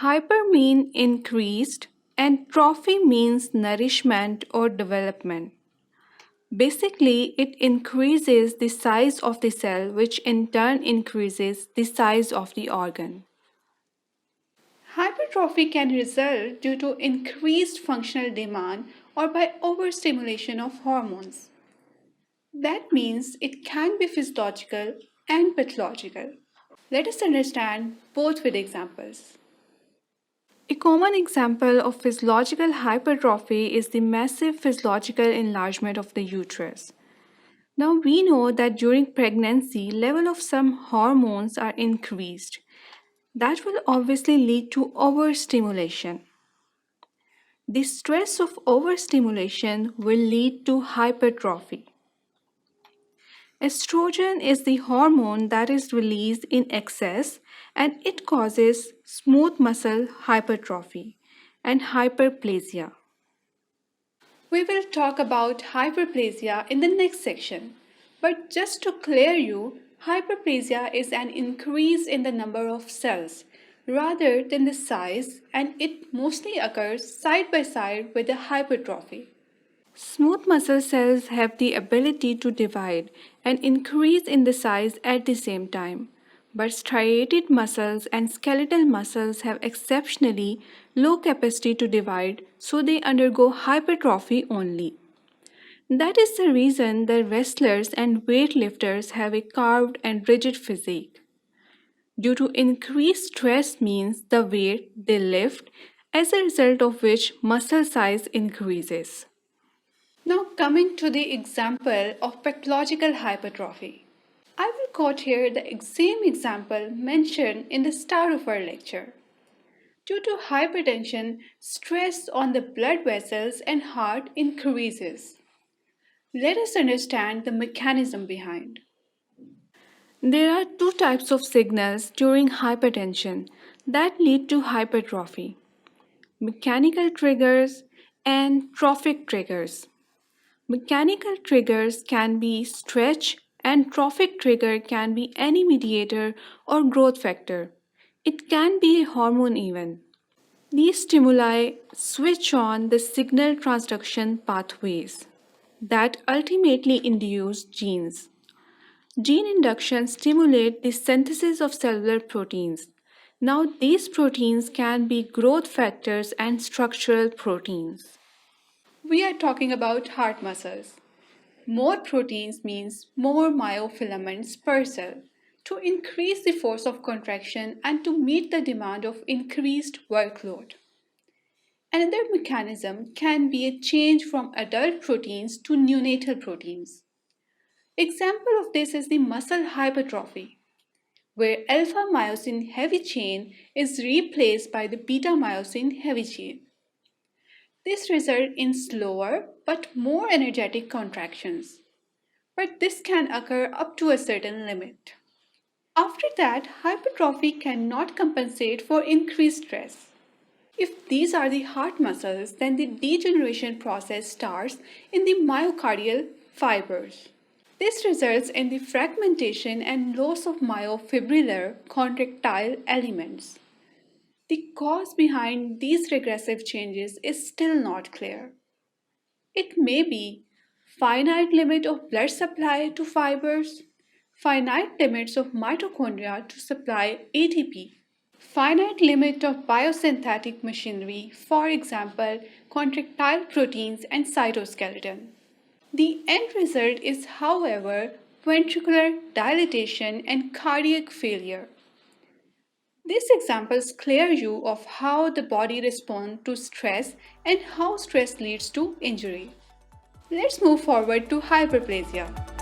Hyper means increased and trophy means nourishment or development. Basically, it increases the size of the cell, which in turn increases the size of the organ. Hypertrophy can result due to increased functional demand or by overstimulation of hormones. That means it can be physiological and pathological. Let us understand both with examples. A common example of physiological hypertrophy is the massive physiological enlargement of the uterus. Now we know that during pregnancy, level of some hormones are increased. That will obviously lead to overstimulation. The stress of overstimulation will lead to hypertrophy. Estrogen is the hormone that is released in excess and it causes smooth muscle hypertrophy and hyperplasia. We will talk about hyperplasia in the next section. But just to clear you, hyperplasia is an increase in the number of cells rather than the size, and it mostly occurs side by side with the hypertrophy. Smooth muscle cells have the ability to divide and increase in the size at the same time, but striated muscles and skeletal muscles have exceptionally low capacity to divide, so they undergo hypertrophy only. That is the reason the wrestlers and weightlifters have a carved and rigid physique. Due to increased stress means the weight they lift, as a result of which muscle size increases. Now, coming to the example of pathological hypertrophy. I will quote here the same example mentioned in the start of our lecture. Due to hypertension, stress on the blood vessels and heart increases. Let us understand the mechanism behind. There are two types of signals during hypertension that lead to hypertrophy: mechanical triggers and trophic triggers. Mechanical triggers can be stretch, and trophic trigger can be any mediator or growth factor. It can be a hormone even. These stimuli switch on the signal transduction pathways that ultimately induce genes. Gene induction stimulates the synthesis of cellular proteins. Now, these proteins can be growth factors and structural proteins. We are talking about heart muscles. More proteins means more myofilaments per cell to increase the force of contraction and to meet the demand of increased workload. Another mechanism can be a change from adult proteins to neonatal proteins. Example of this is the muscle hypertrophy, where alpha myosin heavy chain is replaced by the beta myosin heavy chain. This results in slower but more energetic contractions, but this can occur up to a certain limit. After that, hypertrophy cannot compensate for increased stress. If these are the heart muscles, then the degeneration process starts in the myocardial fibers. This results in the fragmentation and loss of myofibrillar contractile elements. The cause behind these regressive changes is still not clear. It may be finite limit of blood supply to fibers, finite limits of mitochondria to supply ATP, finite limit of biosynthetic machinery, for example, contractile proteins and cytoskeleton. The end result is, however, ventricular dilatation and cardiac failure. These examples clear you of how the body responds to stress and how stress leads to injury. Let's move forward to hyperplasia.